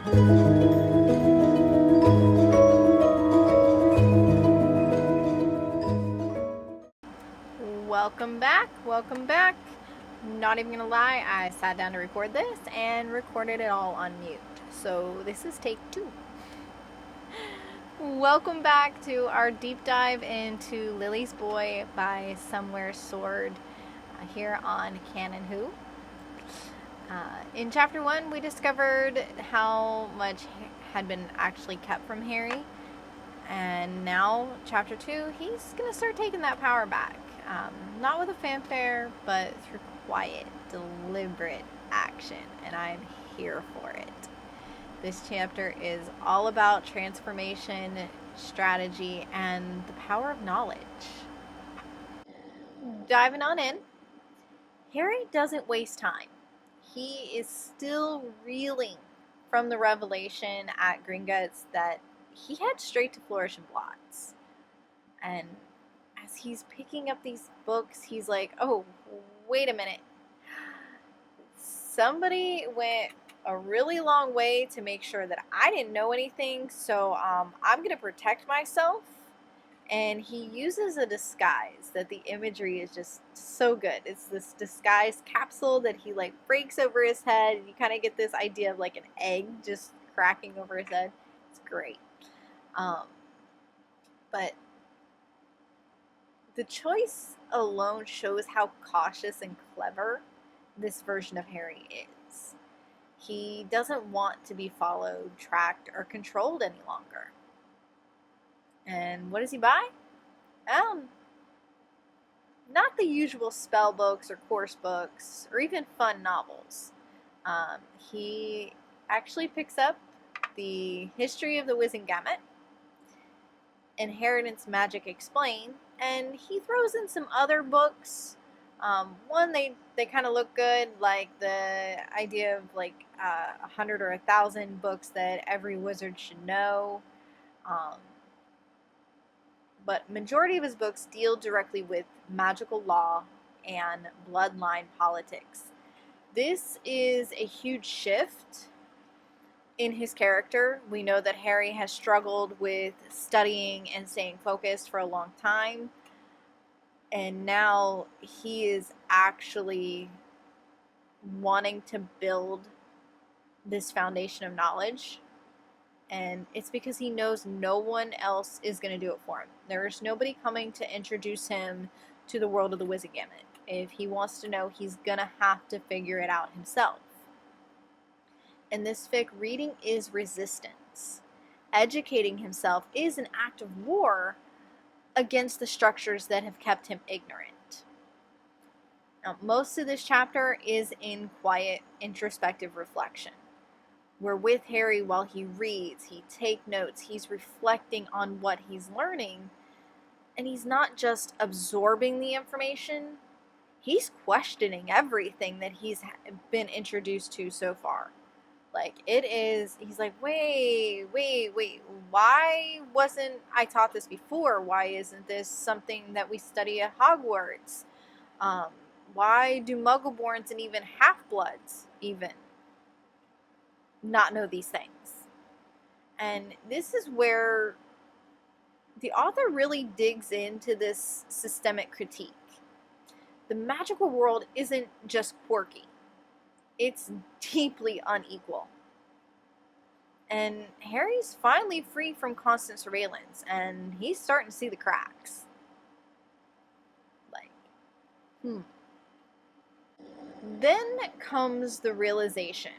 Welcome back, welcome back. Not even gonna lie, I sat down to record this and recorded it all on mute. So this is take 2. Welcome back to our deep dive into Lily's Boy by SomewheresSword here on Canon Who. In chapter 1, we discovered how much had been actually kept from Harry. And now, chapter 2, he's gonna start taking that power back. Not with a fanfare, but through quiet, deliberate action, and I'm here for it. This chapter is all about transformation, strategy, and the power of knowledge. Diving on in, Harry doesn't waste time. He is still reeling from the revelation at Gringotts that he had straight to flourish in blots. And as he's picking up these books, he's like, oh, wait a minute. Somebody went a really long way to make sure that I didn't know anything, so I'm going to protect myself. And he uses a disguise that the imagery is just so good. It's this disguise capsule that he like breaks over his head. You kind of get this idea of like an egg just cracking over his head. It's great. But the choice alone shows how cautious and clever this version of Harry is. He doesn't want to be followed, tracked, or controlled any longer. And what does he buy? Not the usual spell books or course books or even fun novels. He actually picks up the History of the Wizengamot, Inheritance Magic Explained, and he throws in some other books. One, they kind of look good, like the idea of like 100 or 1,000 books that every wizard should know. But majority of his books deal directly with magical law and bloodline politics. This is a huge shift in his character. We know that Harry has struggled with studying and staying focused for a long time. And now he is actually wanting to build this foundation of knowledge. And it's because he knows no one else is going to do it for him. There is nobody coming to introduce him to the world of the Wizengamot. If he wants to know, he's going to have to figure it out himself. In this fic, reading is resistance. Educating himself is an act of war against the structures that have kept him ignorant. Now, most of this chapter is in quiet, introspective reflection. We're with Harry while he reads, he takes notes, he's reflecting on what he's learning, and he's not just absorbing the information, he's questioning everything that he's been introduced to so far. Like, he's like, wait, why wasn't I taught this before? Why isn't this something that we study at Hogwarts? Why do Muggleborns and even Half-Bloods even not know these things? And this is where the author really digs into this systemic critique. The magical world isn't just quirky. It's deeply unequal. And Harry's finally free from constant surveillance, and he's starting to see the cracks. Then comes the realization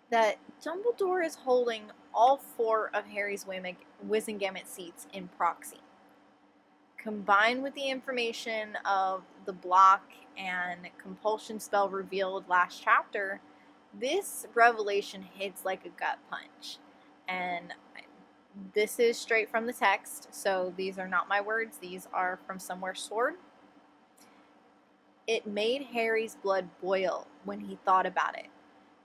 that Dumbledore is holding all 4 of Harry's Wizengamot seats in proxy. Combined with the information of the block and compulsion spell revealed last chapter, this revelation hits like a gut punch. And this is straight from the text, so these are not my words, these are from SomewheresSword. It made Harry's blood boil when he thought about it.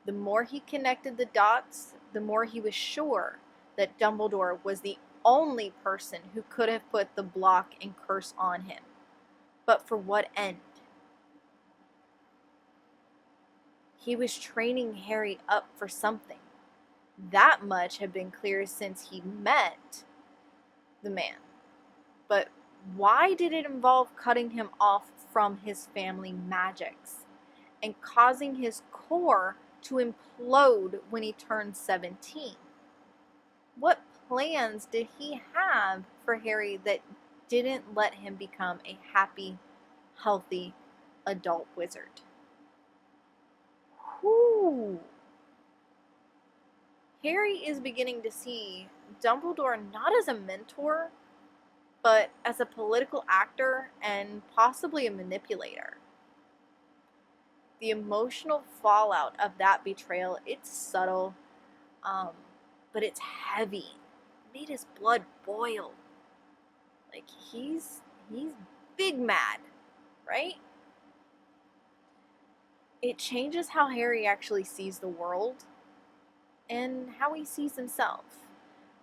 The more he connected the dots, the more he was sure that Dumbledore was the only person who could have put the block and curse on him. But for what end? He was training Harry up for something. that much had been clear since he met the man. But why did it involve cutting him off from his family magics and causing his core to implode when he turned 17? What plans did he have for Harry that didn't let him become a happy, healthy adult wizard? Whew. Harry is beginning to see Dumbledore not as a mentor, but as a political actor and possibly a manipulator. The emotional fallout of that betrayal, it's subtle, but it's heavy. It made his blood boil. Like, he's big mad, right? It changes how Harry actually sees the world and how he sees himself.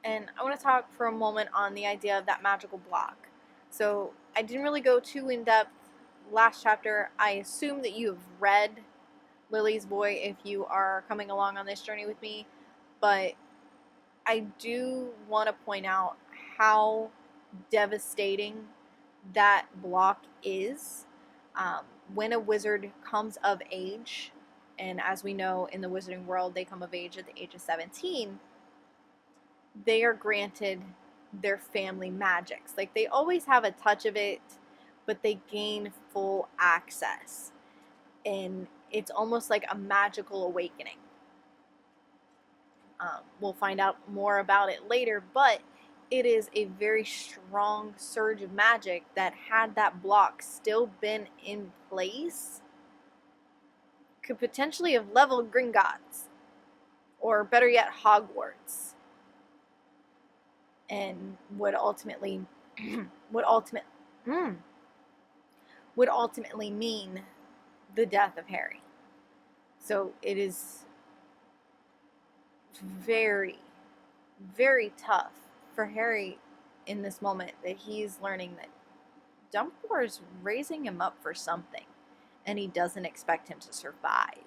And I want to talk for a moment on the idea of that magical block. So I didn't really go too in depth last chapter. I assume that you have read Lily's Boy if you are coming along on this journey with me, but I do want to point out how devastating that block is when a wizard comes of age. And as we know, in the wizarding world, they come of age at the age of 17. They are granted their family magics. Like, they always have a touch of it, but they gain full access. And it's almost like a magical awakening. We'll find out more about it later, but it is a very strong surge of magic that, had that block still been in place, could potentially have leveled Gringotts, or better yet, Hogwarts, and would ultimately mean the death of Harry. So it is very, very tough for Harry in this moment that he's learning that Dumbledore is raising him up for something, and he doesn't expect him to survive.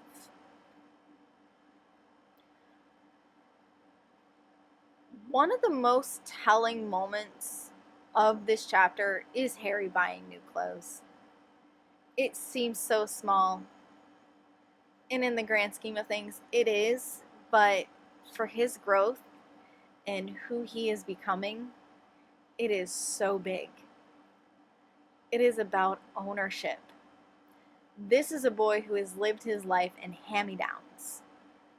One of the most telling moments of this chapter is Harry buying new clothes. It seems so small, and in the grand scheme of things, it is, but for his growth and who he is becoming, it is so big. It is about ownership. This is a boy who has lived his life in hand-me-downs.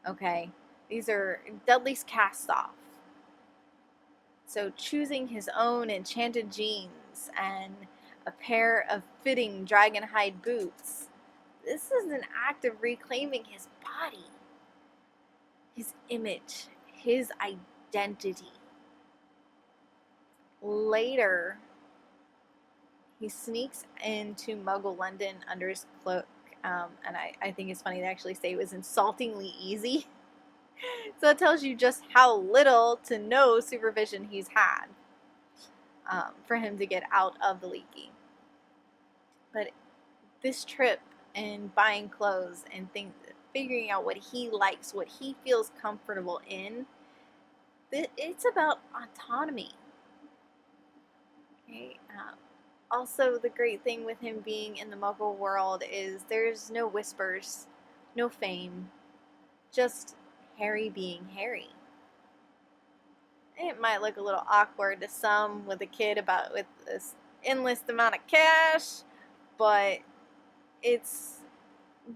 Okay? These are Dudley's cast-off. So choosing his own enchanted jeans and a pair of fitting dragon hide boots, this is an act of reclaiming his body, his image, his identity. Later, he sneaks into Muggle London under his cloak, and I think it's funny they actually say it was insultingly easy. So it tells you just how little to no supervision he's had for him to get out of the leaky. But this trip and buying clothes and things, figuring out what he likes, what he feels comfortable in, it's about autonomy. Okay. Also, the great thing with him being in the Muggle world is there's no whispers, no fame, just Harry being Harry. It might look a little awkward to some with a kid with this endless amount of cash, but it's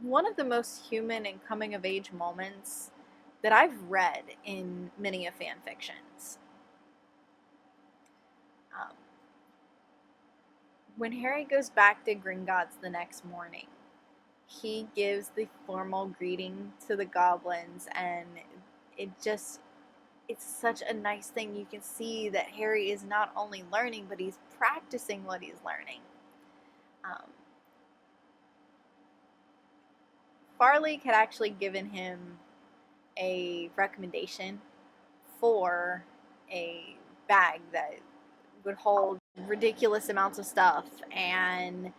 one of the most human and coming of age moments that I've read in many of fan fictions. When Harry goes back to Gringotts the next morning, he gives the formal greeting to the goblins, and it's such a nice thing. You can see that Harry is not only learning, but he's practicing what he's learning. Farley had actually given him a recommendation for a bag that would hold ridiculous amounts of stuff and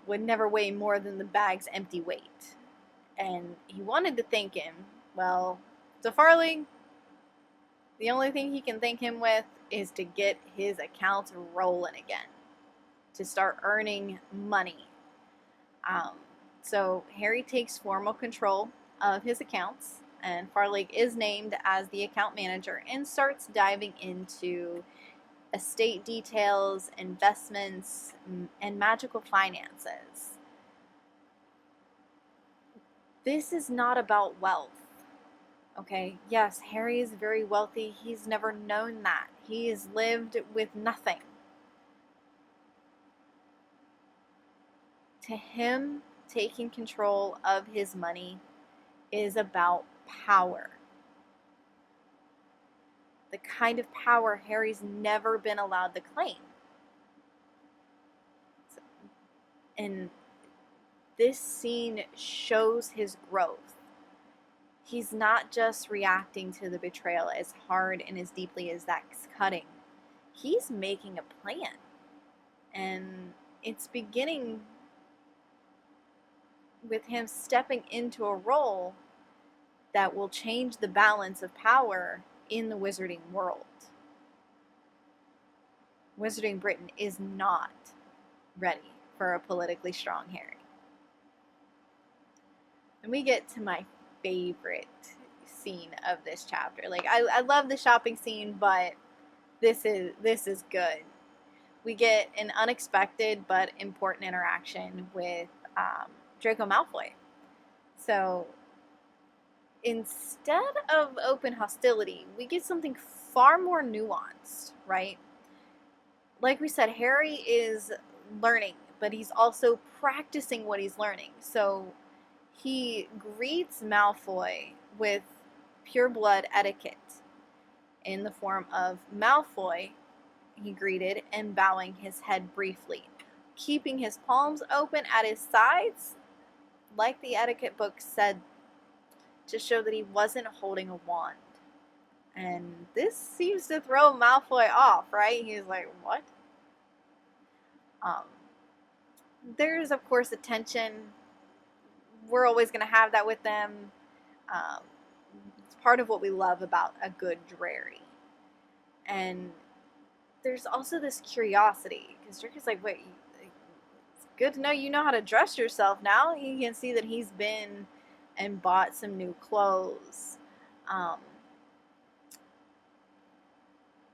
would never weigh more than the bag's empty weight. And he wanted to thank him. Well, So Farley, the only thing he can thank him with is to get his accounts rolling again, to start earning money. So Harry takes formal control of his accounts, and Farley is named as the account manager and starts diving into estate details, investments, and magical finances. This is not about wealth. Okay, yes, Harry is very wealthy. He's never known that. He has lived with nothing. To him, taking control of his money is about power. The kind of power Harry's never been allowed to claim. And this scene shows his growth. He's not just reacting to the betrayal as hard and as deeply as that's cutting. He's making a plan. And it's beginning with him stepping into a role that will change the balance of power in the wizarding world. Wizarding Britain is not ready for a politically strong Harry. And we get to my favorite scene of this chapter. Like, I love the shopping scene, but this is good. We get an unexpected but important interaction with Draco Malfoy. So instead of open hostility, we get something far more nuanced, right? Like we said, Harry is learning, but he's also practicing what he's learning. So he greets Malfoy with pure blood etiquette in the form of Malfoy, he greeted, and bowing his head briefly, keeping his palms open at his sides, like the etiquette book said, to show that he wasn't holding a wand. And this seems to throw Malfoy off, right? He's like, what? There's, of course, a tension. We're always going to have that with them. It's part of what we love about a good Drarry. And there's also this curiosity, because Draco's like, wait, it's good to know you know how to dress yourself now. You can see that he's been and bought some new clothes.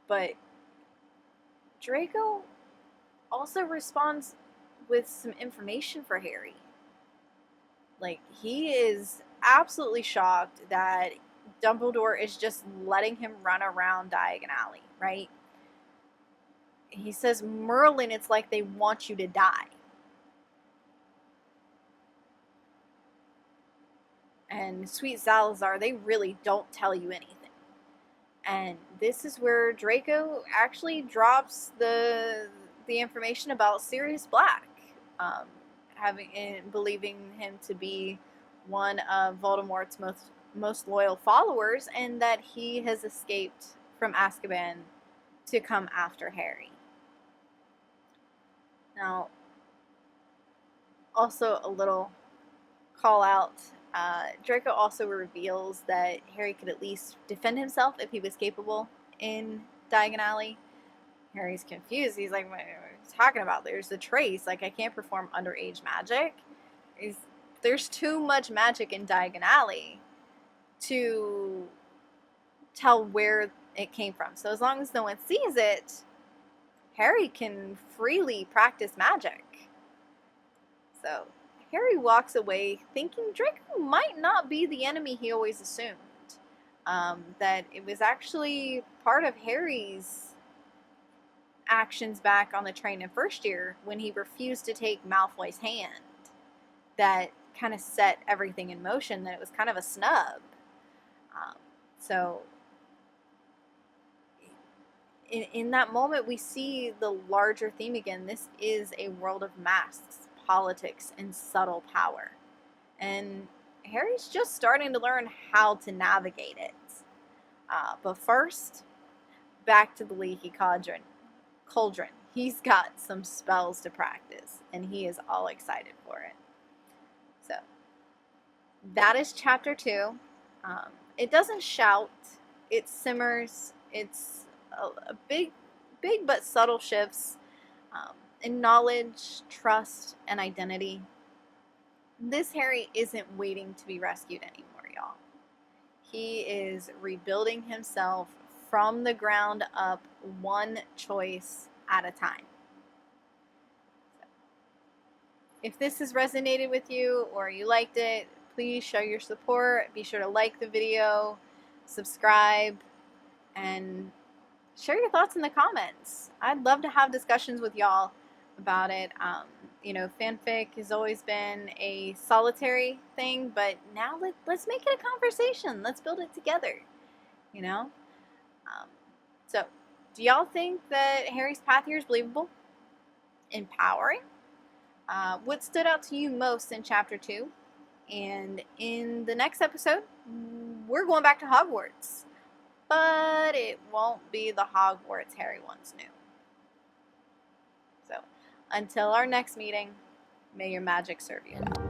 But Draco also responds with some information for Harry. Like, he is absolutely shocked that Dumbledore is just letting him run around Diagon Alley, right? He says, Merlin, it's like they want you to die. And Sweet Salazar, they really don't tell you anything. And this is where Draco actually drops the information about Sirius Black, believing him to be one of Voldemort's most loyal followers, and that he has escaped from Azkaban to come after Harry. Now, also a little call out. Draco also reveals that Harry could at least defend himself if he was capable in Diagon Alley. Harry's confused. He's like, what are you talking about? There's the trace. Like, I can't perform underage magic. There's too much magic in Diagon Alley to tell where it came from. So as long as no one sees it, Harry can freely practice magic. So Harry walks away thinking Draco might not be the enemy he always assumed. That it was actually part of Harry's actions back on the train in first year when he refused to take Malfoy's hand that kind of set everything in motion, that it was kind of a snub. So in that moment, we see the larger theme again. This is a world of masks, politics, and subtle power. And Harry's just starting to learn how to navigate it. But first, back to the leaky cauldron. He's got some spells to practice, and he is all excited for it. So, that is chapter 2. It doesn't shout, it simmers. It's a big but subtle shifts in knowledge, trust, and identity. This Harry isn't waiting to be rescued anymore, y'all. He is rebuilding himself from the ground up, one choice at a time. If this has resonated with you or you liked it, please show your support. Be sure to like the video, subscribe, and share your thoughts in the comments. I'd love to have discussions with y'all about it. You know, fanfic has always been a solitary thing, but now let's make it a conversation. Let's build it together, you know? So, do y'all think that Harry's path here is believable? Empowering? What stood out to you most in Chapter 2? And in the next episode, we're going back to Hogwarts. But it won't be the Hogwarts Harry once knew. So, until our next meeting, may your magic serve you well.